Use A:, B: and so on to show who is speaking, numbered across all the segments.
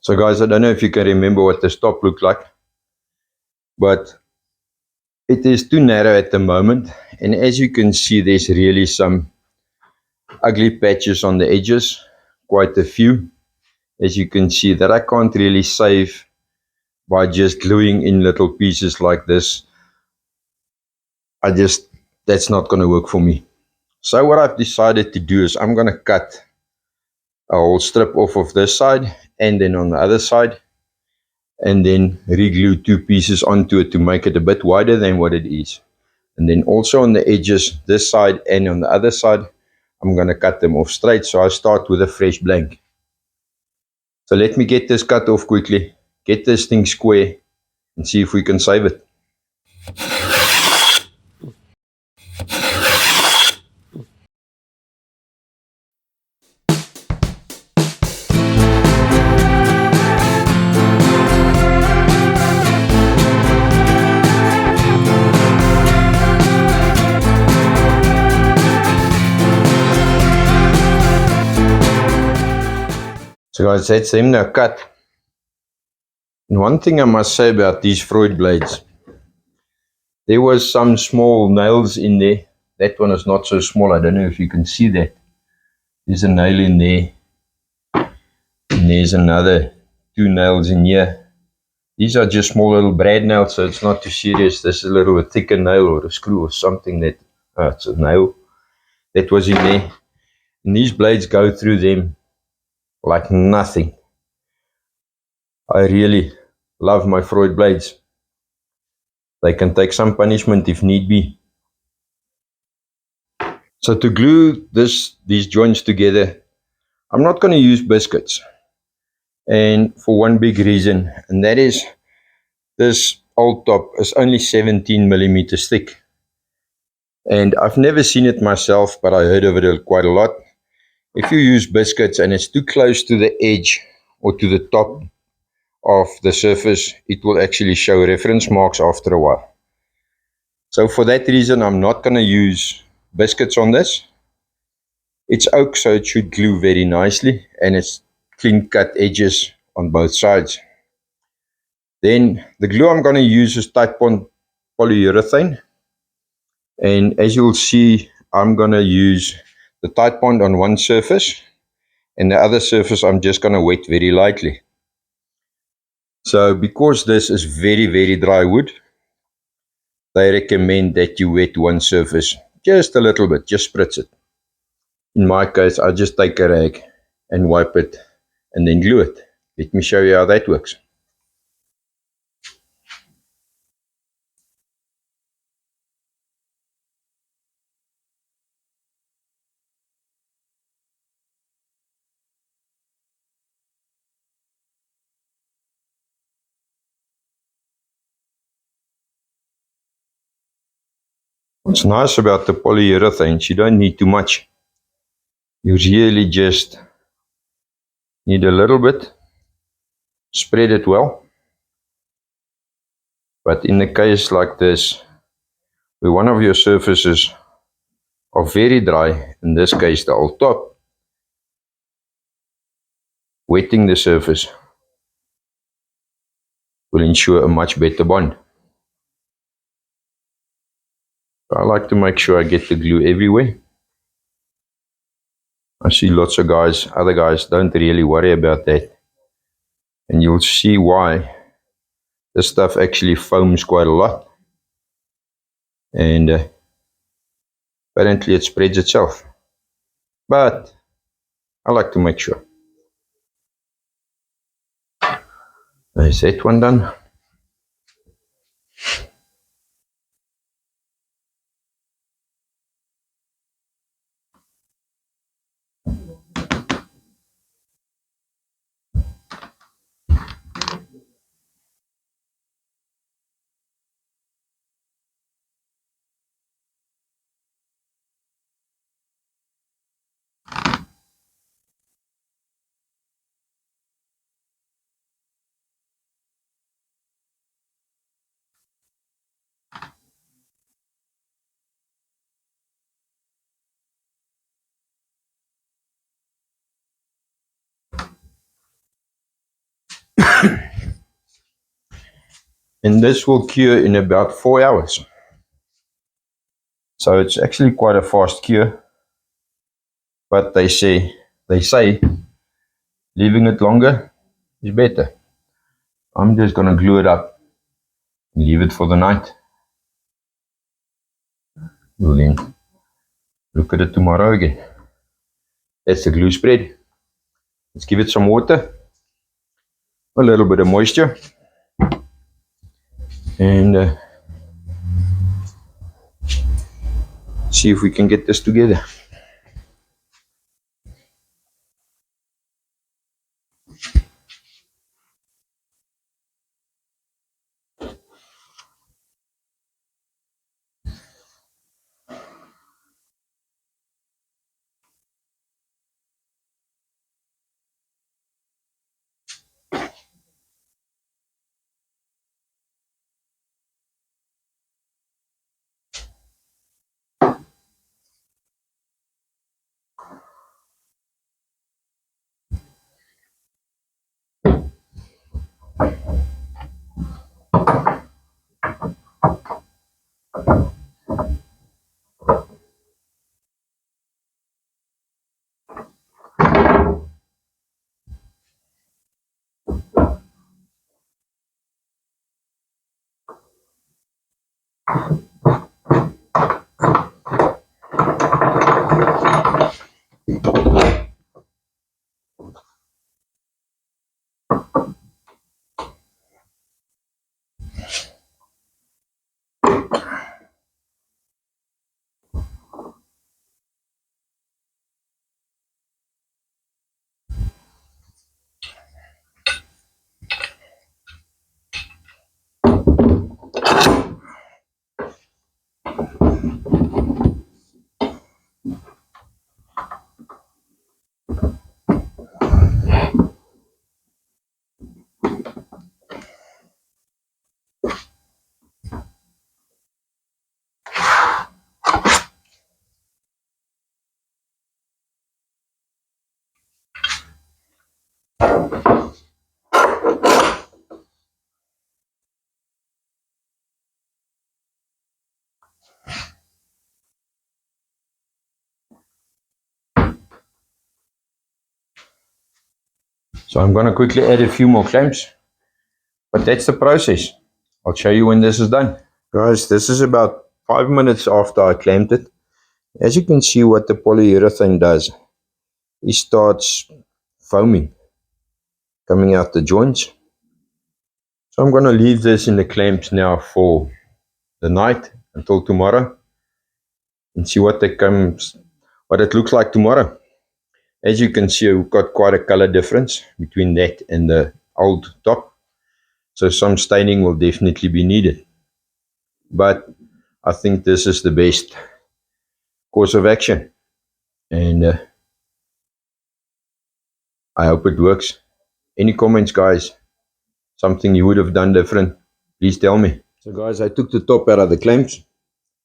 A: So guys, I don't know if you can remember what this top looked like, but it is too narrow at the moment, and as you can see, there's really some ugly patches on the edges, quite a few, as you can see, that I can't really save by just gluing in little pieces like this. That's not going to work for me. So what I've decided to do is I'm going to cut a whole strip off of this side and then on the other side, and then re-glue two pieces onto it to make it a bit wider than what it is. And then also on the edges, this side and on the other side, I'm going to cut them off straight. So I start with a fresh blank. So let me get this cut off quickly, get this thing square, and see if we can save it. So guys, that's them now cut. And one thing I must say about these Freud blades, there was some small nails in there. That one is not so small. I don't know if you can see that. There's a nail in there. And there's another 2 nails in here. These are just small little brad nails, so it's not too serious. This is a little bit thicker nail or a screw or something that, it's a nail that was in there. And these blades go through them like nothing. I really love my Freud blades. They can take some punishment if need be. So to glue these joints together, I'm not going to use biscuits. And for one big reason, and that is this old top is only 17 millimeters thick. And I've never seen it myself, but I heard of it quite a lot. If you use biscuits and it's too close to the edge or to the top of the surface, it will actually show reference marks after a while. So for that reason, I'm not going to use biscuits on this. It's oak, so it should glue very nicely, and it's clean cut edges on both sides. Then the glue I'm going to use is Titebond polyurethane, and as you'll see, I'm going to use the Titebond on one surface, and the other surface I'm just going to wet very lightly. So because this is very, very dry wood, they recommend that you wet one surface just a little bit, just spritz it. In my case, I just take a rag and wipe it and then glue it. Let me show you how that works. What's nice about the polyurethane, you don't need too much. You really just need a little bit, spread it well. But in a case like this, where one of your surfaces are very dry, in this case the whole top, wetting the surface will ensure a much better bond. I like to make sure I get the glue everywhere. I see lots of other guys don't really worry about that. And you'll see why. This stuff actually foams quite a lot. And apparently it spreads itself. But I like to make sure. Is that one done? and this will cure in about 4 hours. So it's actually quite a fast cure, but they say leaving it longer is better. I'm just gonna glue it up and leave it for the night. We'll then look at it tomorrow again. That's the glue spread. Let's give it some water, a little bit of moisture, and see if we can get this together. So I'm going to quickly add a few more clamps, but that's the process. I'll show you when this is done. Guys, this is about 5 minutes after I clamped it. As you can see, what the polyurethane does, it starts foaming, coming out the joints. So I'm going to leave this in the clamps now for the night until tomorrow and see what it looks like tomorrow. As you can see, we've got quite a color difference between that and the old top. So some staining will definitely be needed. But I think this is the best course of action. And I hope it works. Any comments, guys? Something you would have done different? Please tell me. So guys, I took the top out of the clamps.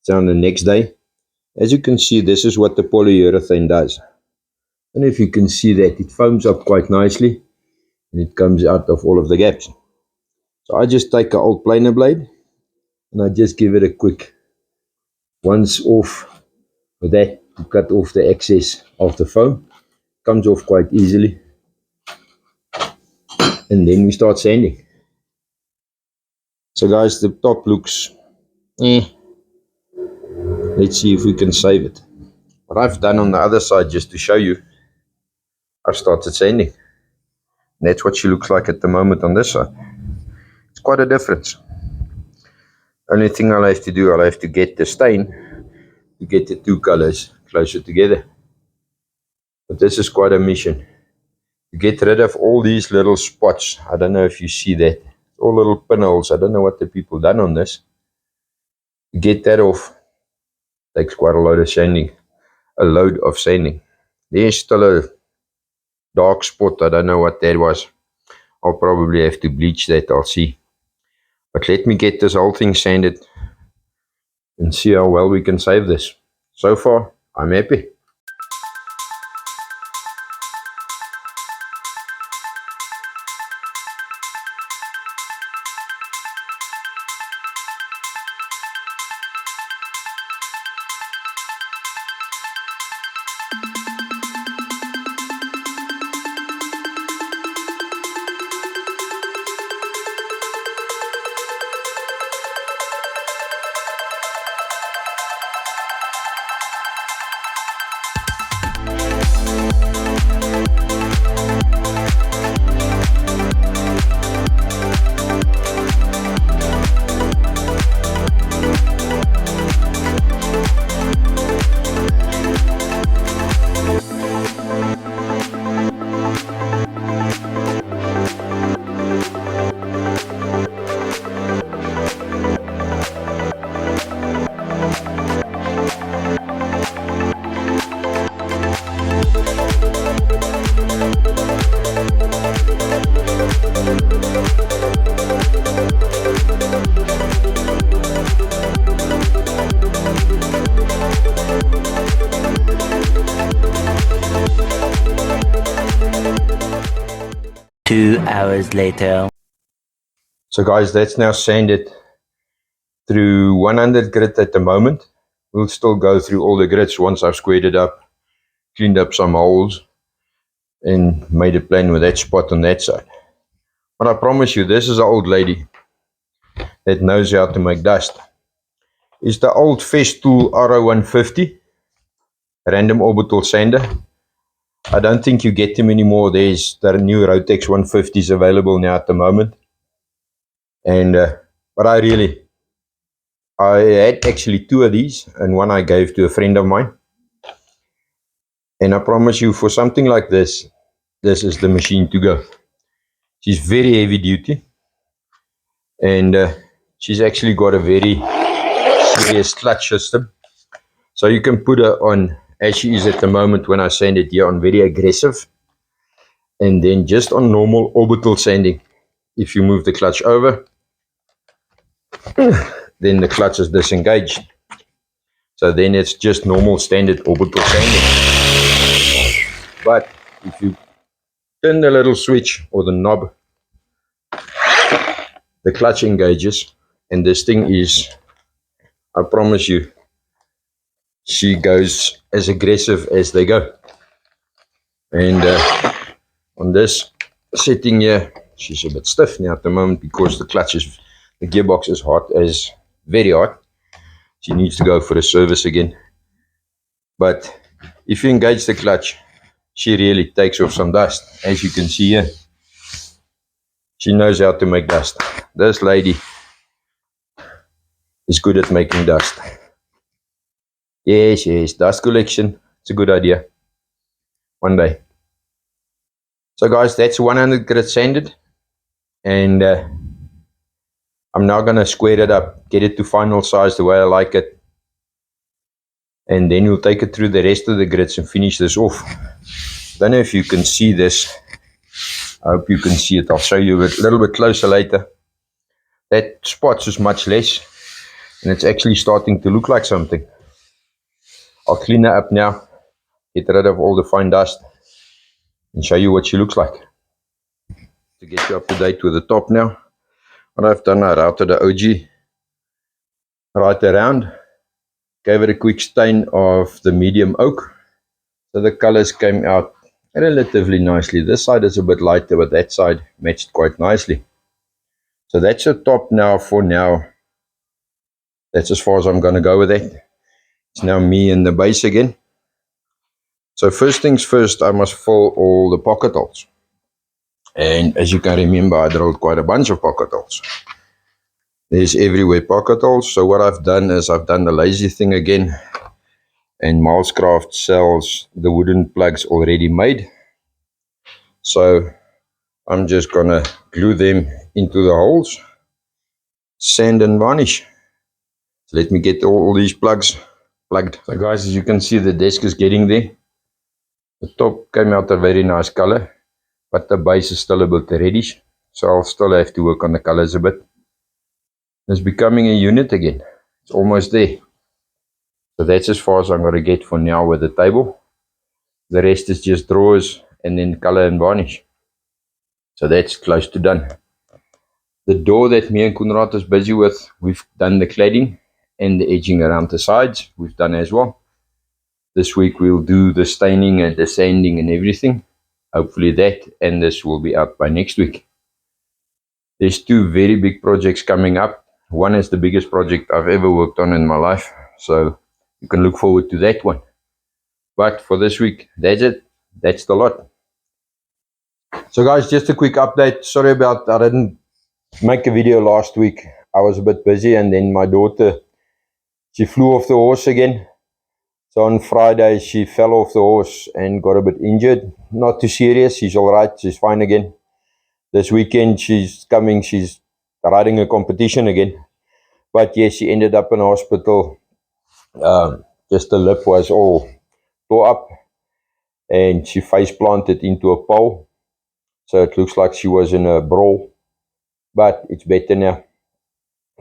A: It's on the next day. As you can see, this is what the polyurethane does. And if you can see that, it foams up quite nicely and it comes out of all of the gaps. So I just take an old planer blade and I just give it a quick once off with that to cut off the excess of the foam. Comes off quite easily. And then we start sanding. So guys, the top looks let's see if we can save it. What I've done on the other side, just to show you, I've started sanding. And that's what she looks like at the moment on this side. It's quite a difference. Only thing I'll have to do, I'll have to get the stain to get the two colors closer together. But this is quite a mission. To get rid of all these little spots. I don't know if you see that. All little pinholes. I don't know what the people done on this. To get that off takes quite a load of sanding. There's still a dark spot. I don't know what that was. I'll probably have to bleach that. I'll see. But let me get this whole thing sanded and see how well we can save this. So far, I'm happy.
B: Two hours later.
A: So guys, that's now sanded through 100 grit at the moment. We'll still go through all the grits once I've squared it up, cleaned up some holes, and made a plan with that spot on that side. But I promise you, this is an old lady that knows how to make dust. It's the old Festool RO150 random orbital sander. I don't think you get them anymore. There's the new Rotex 150s available now at the moment. And but I had actually two of these, and one I gave to a friend of mine. And I promise you, for something like this is the machine to go. She's very heavy duty, and she's actually got a very serious clutch system. So you can put her on, as she is at the moment when I sand it here, on very aggressive, and then just on normal orbital sanding. If you move the clutch over, then the clutch is disengaged. So then it's just normal standard orbital sanding. But if you turn the little switch or the knob, the clutch engages, and this thing is, I promise you, she goes as aggressive as they go. And on this setting here, she's a bit stiff now at the moment because the gearbox is very hot. She needs to go for a service again. But if you engage the clutch, she really takes off some dust. As you can see here, she knows how to make dust. This lady is good at making dust. Yes, dust collection. It's a good idea. One day. So guys, that's 100 grit sanded. And I'm now going to square it up, get it to final size the way I like it. And then we'll take it through the rest of the grits and finish this off. Don't know if you can see this. I hope you can see it. I'll show you a little bit closer later. That spot is much less, and it's actually starting to look like something. I'll clean her up now, get rid of all the fine dust, and show you what she looks like. To get you up to date with the top now, what I've done, I routed the OG right around, gave it a quick stain of the medium oak, so the colors came out relatively nicely. This side is a bit lighter, but that side matched quite nicely. So that's the top now for now. That's as far as I'm going to go with it. It's now me and the base again. So first things first, I must fill all the pocket holes. And as you can remember, I drilled quite a bunch of pocket holes. There's everywhere pocket holes. So what I've done is I've done the lazy thing again. And Milescraft sells the wooden plugs already made. So I'm just going to glue them into the holes, sand and varnish. So let me get all these plugs plugged. So guys, as you can see, the desk is getting there. The top came out a very nice color, but the base is still a bit reddish. So I'll still have to work on the colors a bit. It's becoming a unit again. It's almost there. So that's as far as I'm going to get for now with the table. The rest is just drawers and then color and varnish. So that's close to done. The door that me and Kunrad is busy with, we've done the cladding and the edging around the sides. We've done as well. This week we'll do the staining and the sanding and everything. Hopefully that and this will be out by next week. There's two very big projects coming up. One is the biggest project I've ever worked on in my life. So you can look forward to that one. But for this week, that's it. That's the lot. So guys, just a quick update. Sorry about I didn't make a video last week. I was a bit busy, and then my daughter, she flew off the horse again. So on Friday she fell off the horse and got a bit injured. Not too serious, she's all right, she's fine again. This weekend she's riding a competition again. But yes, she ended up in hospital. Just the lip was all tore up and she face planted into a pole. So it looks like she was in a brawl, but it's better now.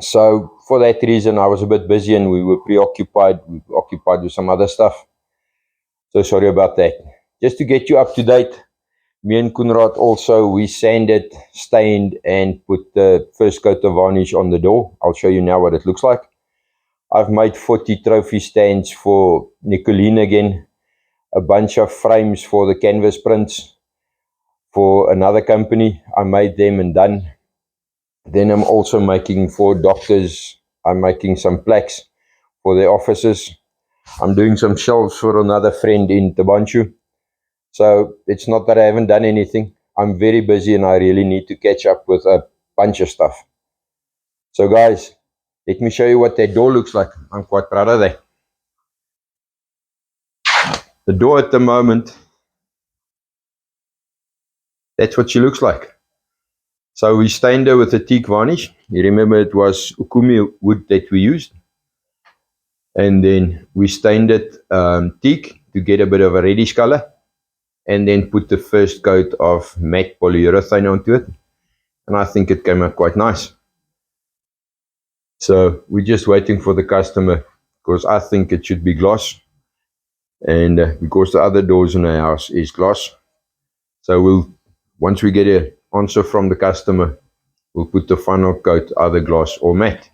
A: So for that reason, I was a bit busy and we were preoccupied. We were occupied with some other stuff. So sorry about that. Just to get you up to date, me and Kunrad also, we sanded, stained, and put the first coat of varnish on the door. I'll show you now what it looks like. I've made 40 trophy stands for Nicoline again, a bunch of frames for the canvas prints for another company. I made them and done. Then I'm also making for doctors, I'm making some plaques for their offices. I'm doing some shelves for another friend in Tabanchu. So it's not that I haven't done anything. I'm very busy and I really need to catch up with a bunch of stuff. So guys, let me show you what that door looks like. I'm quite proud of that. The door at the moment, that's what she looks like. So we stained her with a teak varnish. You remember it was ukumi wood that we used. And then we stained it teak to get a bit of a reddish color. And then put the first coat of matte polyurethane onto it. And I think it came out quite nice. So we're just waiting for the customer because I think it should be gloss. And because the other doors in the house is gloss. So once we get an answer from the customer, we'll put the final coat either gloss or matte.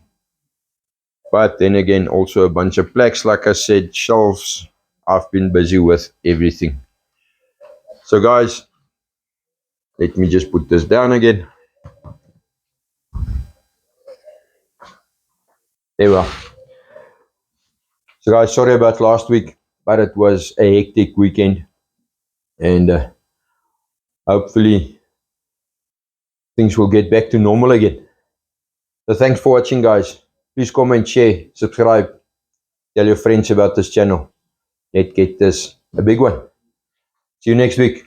A: But then again, also a bunch of plaques, like I said, shelves. I've been busy with everything. So guys, let me just put this down again. There we are. So guys, sorry about last week, but it was a hectic weekend. And hopefully things will get back to normal again. So thanks for watching, guys. Please comment, share, subscribe, tell your friends about this channel. Let's get this a big one. See you next week.